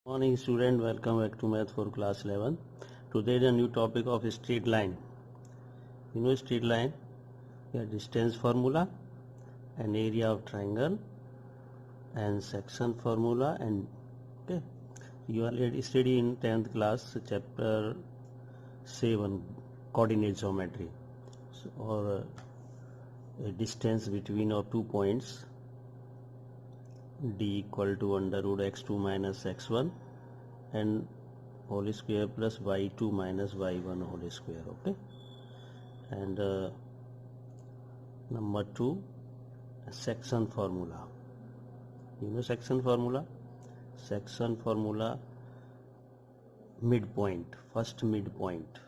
Morning student, welcome back to math for class 11. Today the new topic of straight line. You know straight line, a distance formula, an area of triangle, and section formula, and okay. You already studied in 10th class chapter 7 coordinate geometry, or a distance between of 2 points d equal to under root x2 minus x1 and whole square plus y2 minus y1 whole square. Okay, and number 2, section formula. You know section formula? Section formula, midpoint, first midpoint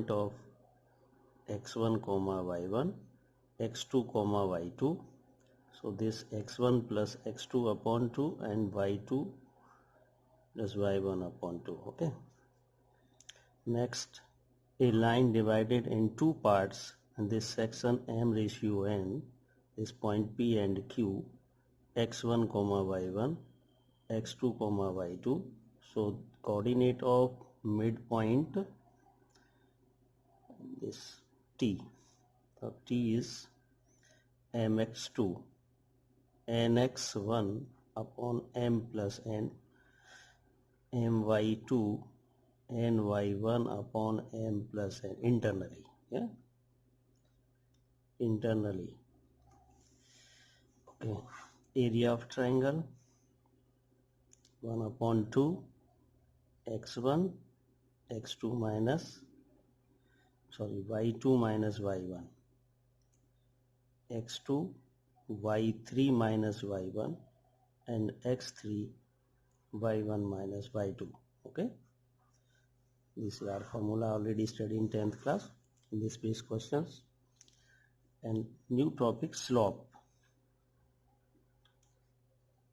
of x1 comma y1, x2 comma y2. So this x1 plus x2 upon 2 and y2 plus y1 upon 2. Okay. Next, a line divided in two parts, and this section m ratio n is point P and Q, x1 comma y1, x2 comma y2. So coordinate of midpoint is T. So T is mx2 nx1 upon m plus n, my2 ny1 upon m plus n internally. Yeah, internally. Okay, area of triangle 1 upon 2 x1 x2 minus y2 minus y1, x2 y3 minus y1, and x3 y1 minus y2. Okay, these are formula already studied in 10th class in this base questions. And new topic, slope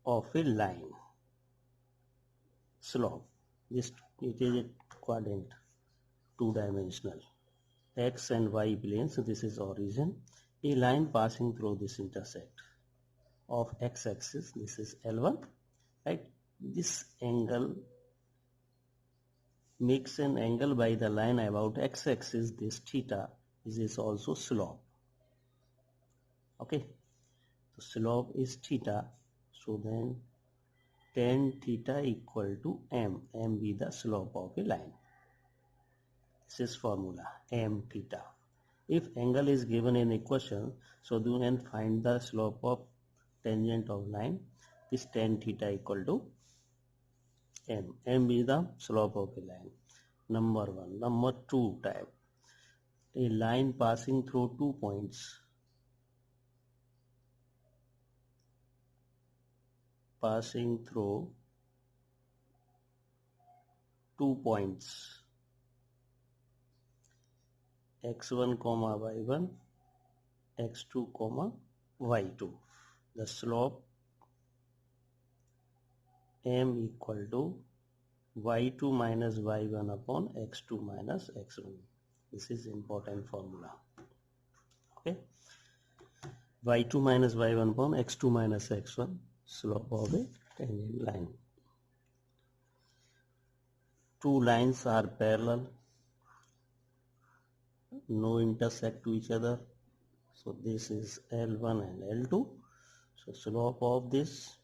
of a line. Slope, this it is a quadrant, two-dimensional, x and y planes. So this is origin. A line passing through this intersect of x-axis, this is L1, right? This angle makes an angle by the line about x-axis, this theta. This is also slope. Okay, so slope is theta, so then tan theta equal to m be the slope of a line. This is formula, m theta. If angle is given in equation, so you can find the slope of tangent of line. This tan theta equal to m is the slope of a line. Number 1. Number 2 type, a line passing through 2 points. Passing through 2 points x1 comma y1, x2 comma y2. The slope m equal to y2 minus y1 upon x2 minus x1. This is important formula. Okay, y2 minus y1 upon x2 minus x1, slope of a tangent line. Two lines are parallel, no intersect to each other. So this is L1 and L2. So slope of this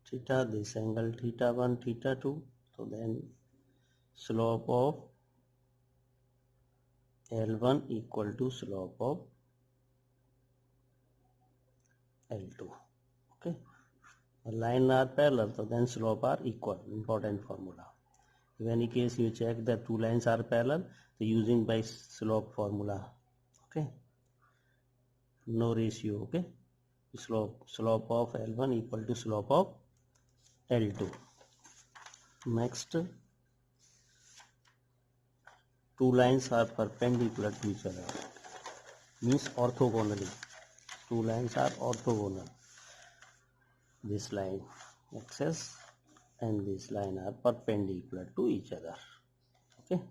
theta, this angle theta 1, theta 2. So then slope of L1 equal to slope of L2. Okay, a line are parallel, so then slope are equal. Important formula. In any case, you check that two lines are parallel, so using by slope formula. Okay, no ratio. Okay, slope of L1 equal to slope of L2. Next, two lines are perpendicular to each other, means orthogonally. Two lines are orthogonal. This line axis and this line are perpendicular to each other. Okay,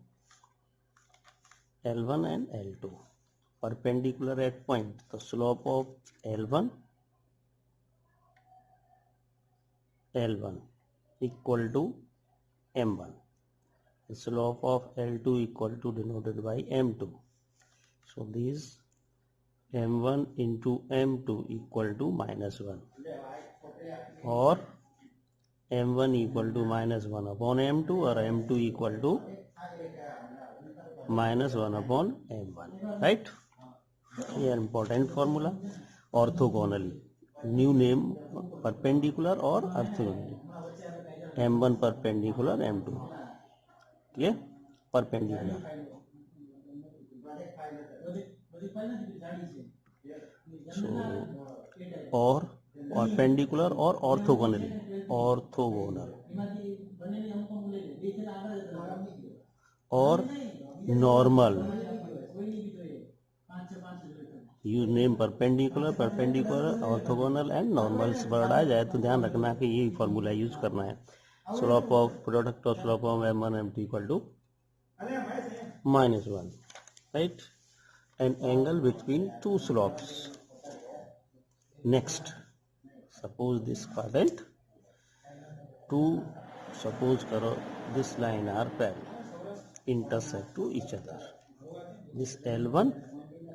L1 and L2 perpendicular at point. The slope of L1 L1 equal to M1. The slope of L2 equal to denoted by M2. So this M1 into M2 equal to -1, or M1 equal to -1 upon M2, or M2 equal to -1 upon M1, right? Here important formula. Orthogonally, new name, perpendicular or orthogonally. M1 perpendicular M2, clear? Perpendicular. So or perpendicular or orthogonally. Orthogonal or normal. Use name perpendicular, perpendicular, orthogonal and normal से word आ जाए तो ध्यान रखना कि यही formula use करना है. Slope of product of slope of M1 M2 equal to -1, right? And angle between two slopes. Next, suppose this quadrant two, suppose करो this line are parallel, intersect to each other. This L1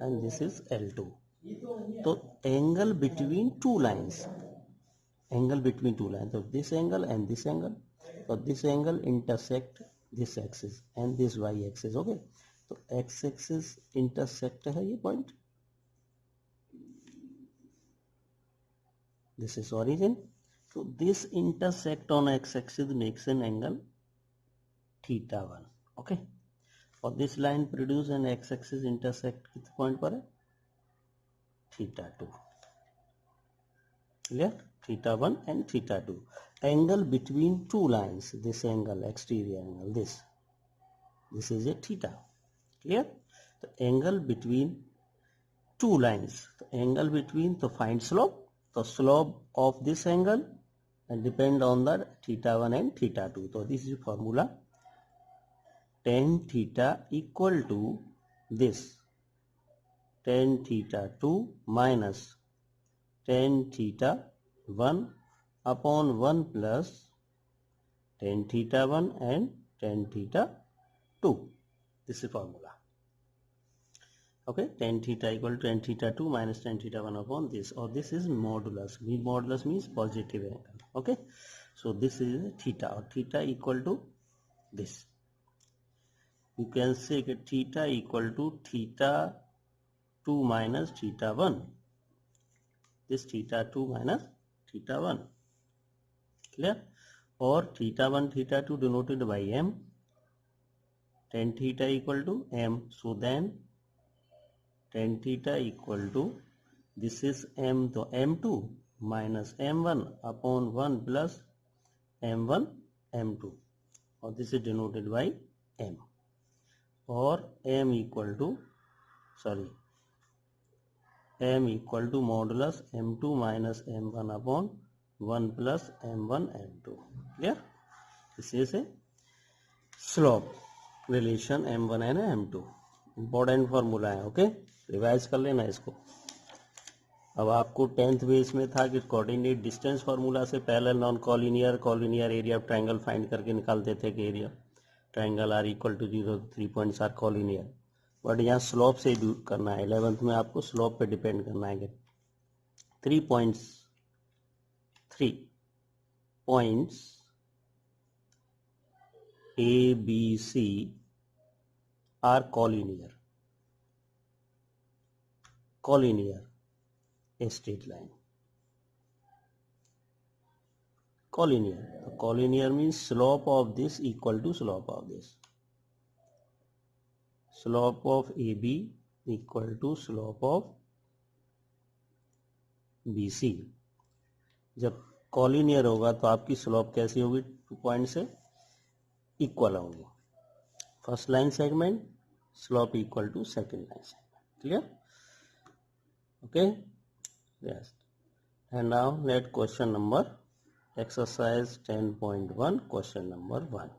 and this is L2. So angle between two lines, angle between two lines, so this angle and this angle, so this angle intersect this axis and this y axis. Okay, so x axis intersect है ये point, this is origin, so this intersect on x axis makes an angle θ1. okay, और this line produce an x axis intersect किस point पर है, θ2. clear? θ1 and θ2. Angle between two lines, this angle, exterior angle, this is a theta. clear? The angle between two lines, the angle between, to find slope, the slope of this angle and depend on the θ1 and θ2. So this is formula. Tan theta equal to this, tan θ2 minus tan θ1 upon 1 plus tan θ1 and tan θ2. This is formula. Okay, tan theta equal to tan θ2 minus tan θ1 upon this, or this is modulus. Modulus means positive angle. Okay, so this is theta, or theta equal to this. You can say that theta equal to θ2 minus θ1. This θ2 minus θ1. Clear? Or θ1 θ2 denoted by m. Tan theta equal to m. So then tan theta equal to, this is m, so m2 minus m1 upon 1 plus m1 m2. Or this is denoted by m. Or m equal to, m equal to modulus m2 minus m1 upon 1 plus m1 m2. clear? This is a slope relation m1 and m2. important formula है. Okay, revise कर लेना इसको. अब आपको 10th base में था कि coordinate distance formula से parallel non collinear, collinear area of triangle find करके निकालते थे कि area triangle are equal to 0, 3 points are collinear. But यहाँ स्लोप से करना है. 11th में आपको स्लोप पे डिपेंड करना है कि 3 points A B C are collinear a straight line. Collinear. So collinear means slope of this equal to slope of this. Slope of AB equal to slope of BC. जब collinear होगा तो आपकी slope कैसी होगी? 2 point से equal होंगी. First line segment slope equal to second line segment. Clear? Okay. Yes. And now let question number, exercise 10.1, question number 1.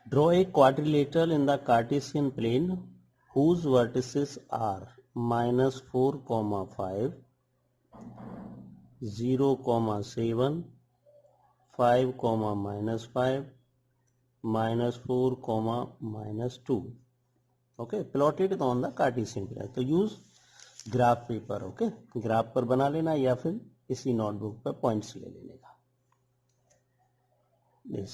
Draw a quadrilateral in the Cartesian plane whose vertices are -4, 5, 0,7, 5, -5, -4, -2. Okay, plot it on the Cartesian plan. तो use graph paper. Okay, graph पर बना लेना या फिर इसी notebook पर points ले लेने का. This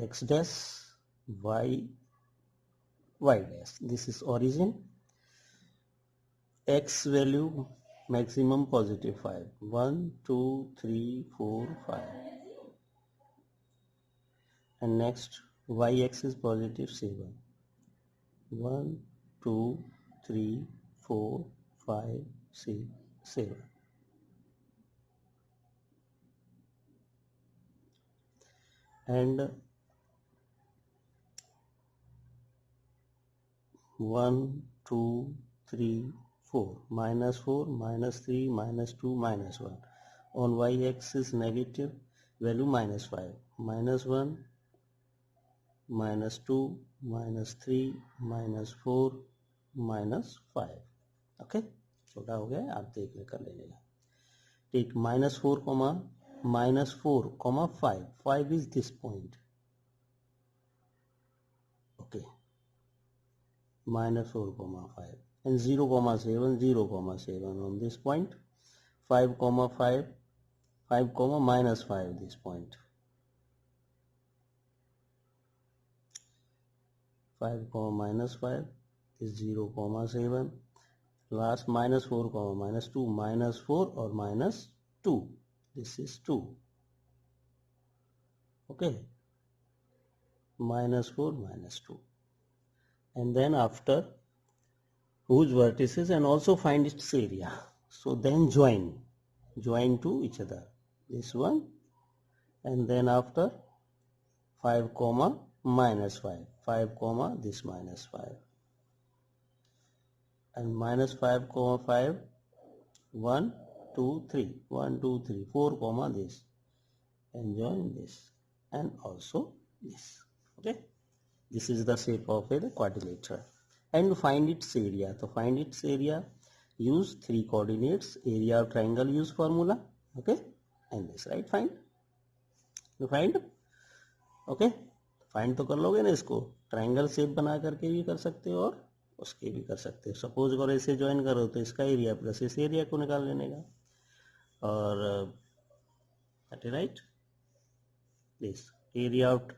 x dash, y dash. This is origin. X value maximum positive 5. 1, 2, 3, 4, 5. And next y-x is positive 7. 1, 2, 3, 4, 5, 6, 7. And 1, 2, 3, 4, -4, -3, -2, -1. On y-axis negative value -5, -1, -2, -3, -4, -5. Okay, छोटा हो गया, आप देख ले कर लेगा. ठीक, -4, -4, 5. 5 is this point. Okay, -4, 5. And 0,7, 0,7 on this point. 5, 5, 5, -5 this point. 5, -5 is 0,7. Last -4, -2, -4 or -2. This is 2. Okay, -4, -2. And then after whose vertices and also find its area. So then join to each other. This one, and then after 5, -5. 5, this -5. And -5, 5, 1, 2, 3. 1, 2, 3, 4, this. And join this. And also this. Okay. This is the shape of a quadrilateral. And find its area. To find its area, use 3 coordinates. Area of triangle use formula. Okay. And this, right? Find. You find. Okay. Find तो कर लोगे ना इसको. Triangle shape बना करके भी कर सकते हो और उसके भी कर सकते हो. सपोज करो ऐसे ज्वाइन करो तो इसका एरिया प्लस इस एरिया को निकाल लेने का. और right, this area of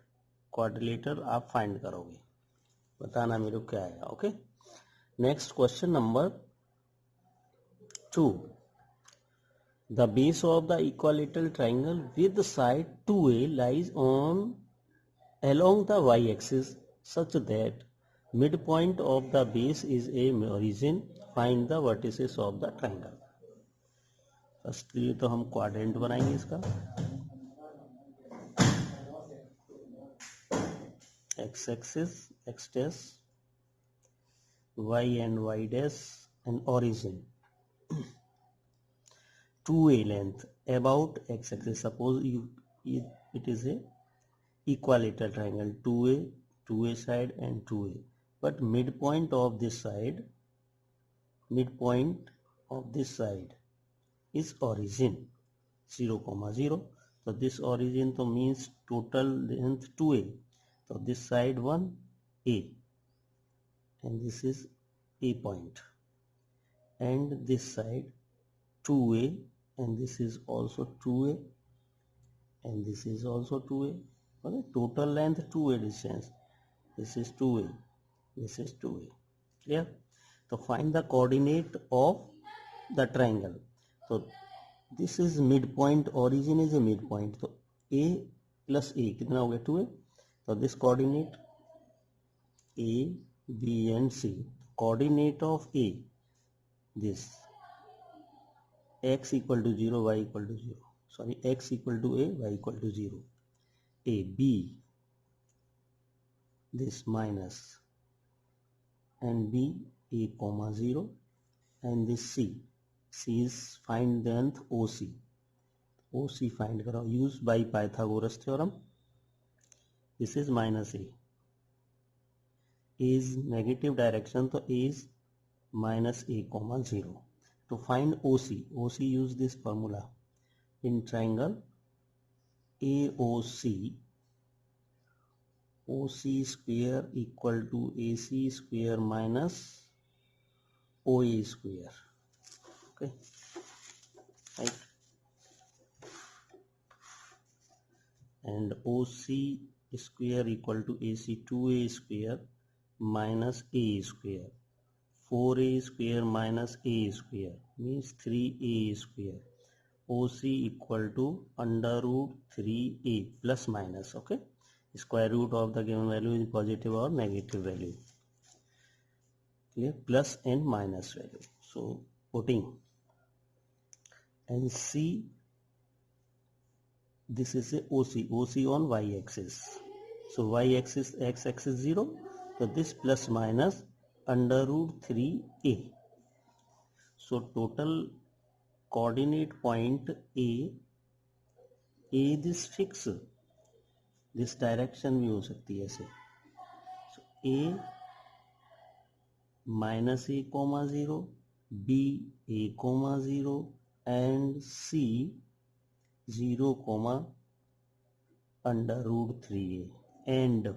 quadrilateral आप फाइंड करोगे. बताना मेरे को क्या आएगा. Okay, next question number 2. The base of the equilateral triangle with side 2a lies on along the y-axis such that midpoint of the base is a origin. Find the vertices of the triangle. Firstly तो हम quadrant बनाएंगे इसका. x axis, x dash, y and y dash, and origin 2a length about x axis. Suppose it is a equilateral triangle, 2a side and 2a, but midpoint of this side is origin 0, 0. So this origin to means total length 2a. So this side 1a, and this is a point, and this side 2a, and this is also 2a, and this is also 2a. Okay, total length 2a distance. This is 2a, this is 2a. Clear? So find the coordinate of the triangle. So this is midpoint. Origin is a midpoint. So a plus a कितना हो गया 2a. So this coordinate a, b and c. Coordinate of a, this x equal to 0, y equal to 0. Sorry, x equal to a, y equal to 0. A, b, this minus, and b, a, 0, and this c. C is find the length OC. OC find करो. Use by Pythagoras theorem. This is minus a. A is negative direction, so a is minus a comma 0. To find OC, use this formula. In triangle AOC, OC square equal to AC square minus OA square. Okay, right? And OC square equal to AC 2A square minus A square. 4A square minus A square means 3A square. OC equal to under root 3A plus minus. Okay, square root of the given value is positive or negative value. Clear? Plus and minus value. So putting and C, this is a OC on y-axis. So y-axis, x-axis 0. So this plus minus under root 3A. So total coordinate point A this fix, this direction भी हो सकती है ऐसे. So A minus A comma 0, B A comma 0 and C 0 comma under root 3A and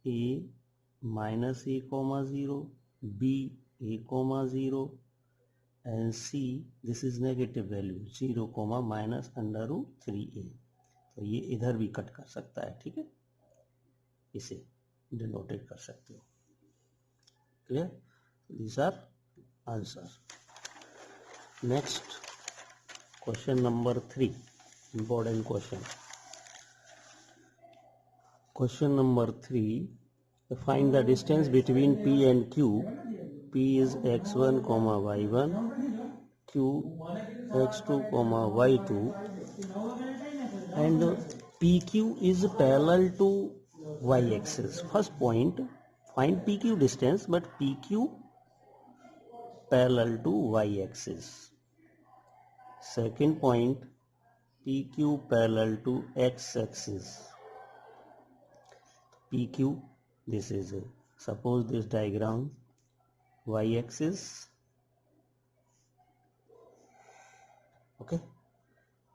A minus A comma 0, B A comma 0 and C, this is negative value 0 comma minus under root 3A. तो ये इधर भी cut कर सकता है, ठीक है, इसे डिनोटेड कर सकते हो. Clear? These are answers. Next, question number 3, important question. Question number 3, find the distance between P and Q. P is x1 comma y1, Q x2 comma y2, and PQ is parallel to y-axis. First point, find PQ distance, but PQ parallel to y-axis. Second point, PQ parallel to x-axis. PQ, this is suppose this diagram, y-axis, okay,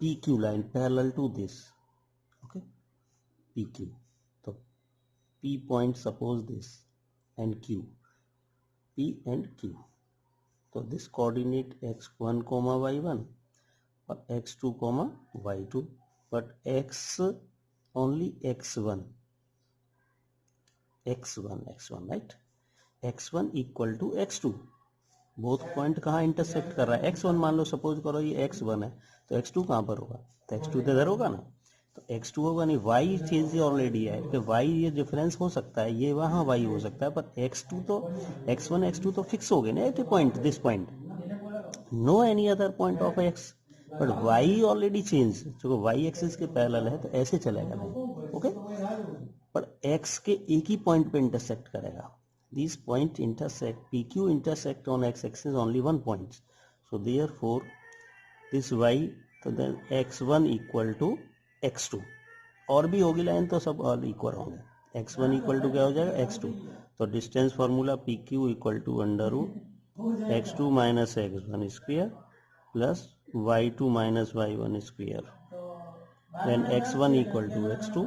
PQ line parallel to this, okay, PQ. So P point, suppose this, and Q, P and Q. So this coordinate x1 comma y1 or x2 comma y2, but x only x1, right? x1 equal to x2. Both point कहाँ intersect कर रहा है? x1 मान लो, suppose करो ये x1 है, तो x2 कहाँ पर होगा? तो x2 तो इधर होगा ना, तो x2 होगा नहीं, y चेंज ऑलरेडी है कि y ये डिफरेंस हो सकता है, ये वहाँ y हो सकता है, पर x2 तो x1 x2 तो फिक्स हो गए ना at a point, this point, no any other point of x, but y already change, जो y एक्सिस के पैरेलल है तो ऐसे चलेगा नहीं, ओके, पर x के एक ही पॉइंट पे इंटरसेक्ट करेगा. These points intersect, PQ intersect on x-axis only one point. So therefore, this y, so then x1 equal to x2. और भी होगी लाइन तो सब ऑल इक्वल होंगे. x1 इक्वल टू क्या हो जाएगा? x2. तो distance formula PQ equal to under root x2 minus x1 square plus y2 minus y1 square. Then x1 equal to x2,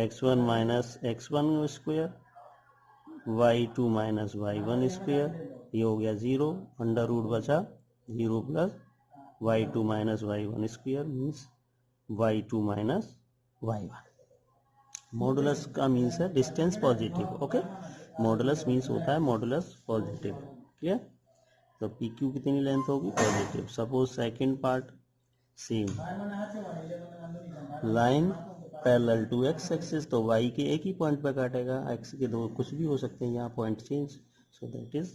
x1 minus x1 square, y2 minus y1 square, ये हो गया 0, under root बचा 0 plus y2 minus y1 square means y2 minus y1. Modulus का means है distance positive, okay, modulus means होता है modulus positive. Clear? तो PQ कितनी लेंथ होगी? Positive. Suppose second part same, line parallel to X axis, तो y के एक ही पॉइंट पे काटेगा, x के दो कुछ भी हो सकते हैं, यहाँ point change, so that is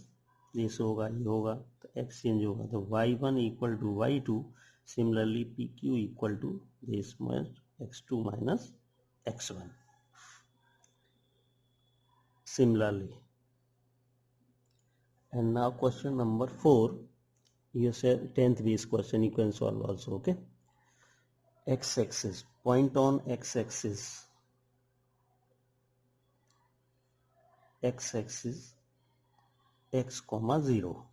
this होगा, ये होगा, तो x चेंज होगा, तो y1 equal to y2. Similarly PQ equal to this x2 minus x1. Similarly, and now question number 4, you say 10th base question, you can solve also, okay. X-axis, point on x-axis, x-axis x comma 0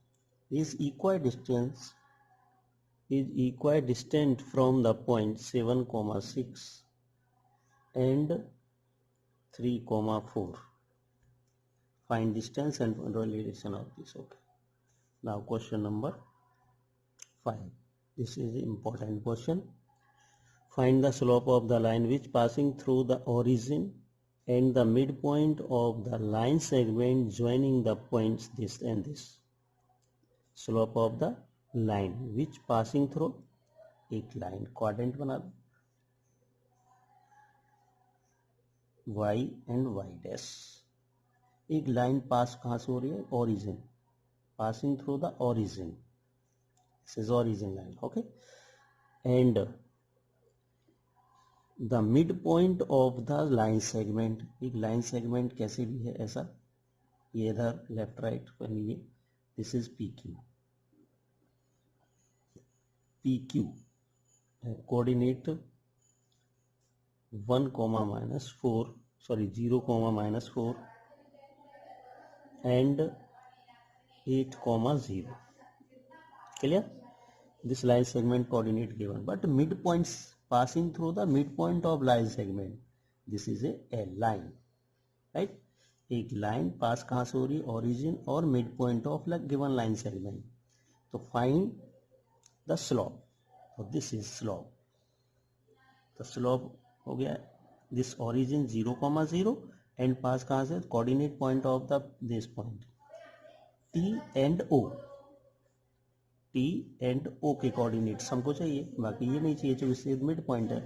is equidistant from the point 7 comma 6 and 3 comma 4. Find distance and relation of this. Okay, now question number 5. This is the important question. Find the slope of the line which passing through the origin and the midpoint of the line segment joining the points this and this. Slope of the line which passing through, एक line quadrant बना दो, y and y dash. एक line पास कहाँ से हो रही है? origin, passing through the origin. This is origin line. Okay, and the midpoint of the line segment. एक लाइन सेगमेंट कैसे भी है ऐसा, ये इधर लेफ्ट राइट बनिए. This is PQ coordinate 1 comma minus 4, sorry 0 comma minus 4 and 8 comma 0. Clear? This line segment coordinate given, but midpoints passing through the midpoint of line segment. This is a line, right? एक line पास कहाँ से हो रही है? origin और midpoint of given line segment. तो find the slope. So this is slope. The slope हो गया this origin 0 comma 0 and पास कहाँ से? coordinate point of the this point T and O. T and O के coordinates हमको चाहिए, बाकी ये नहीं चाहिए, इससे मिड पॉइंट है.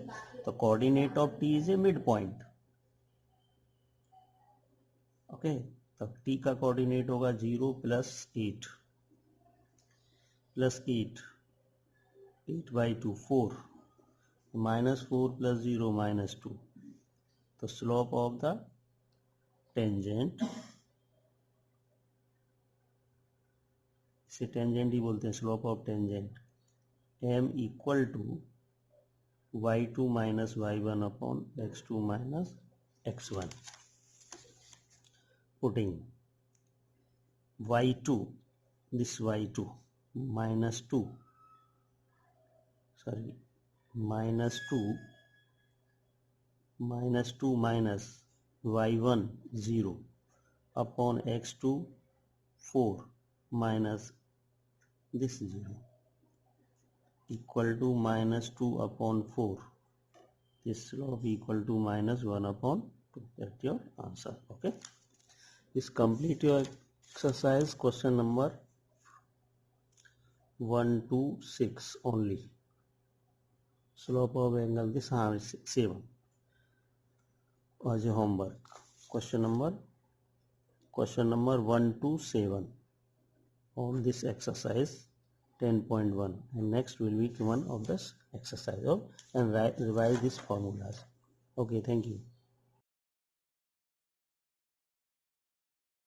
तो coordinate of T is a mid point. Okay, तो T का कोऑर्डिनेट होगा 0 plus 8 8 by 2 4 minus 4 plus 0 minus 2. तो स्लोप ऑफ द टेंजेंट, इसे टेंजेंट ही बोलते हैं, slope of tangent m equal to y2 minus y1 upon x2 minus x1. Putting y2, this y2 minus 2, sorry minus 2 minus y1 0 upon x2 4 minus this 0 equal to minus 2 upon 4. This slope equal to minus 1 upon 2. That's your answer. Okay, this complete your exercise question number 1 to 6 only. Slope of angle this 7 as a homework. Question number 1 to 7 on this exercise 10.1, and next will be one of this exercise and revise these formulas. Okay, thank you.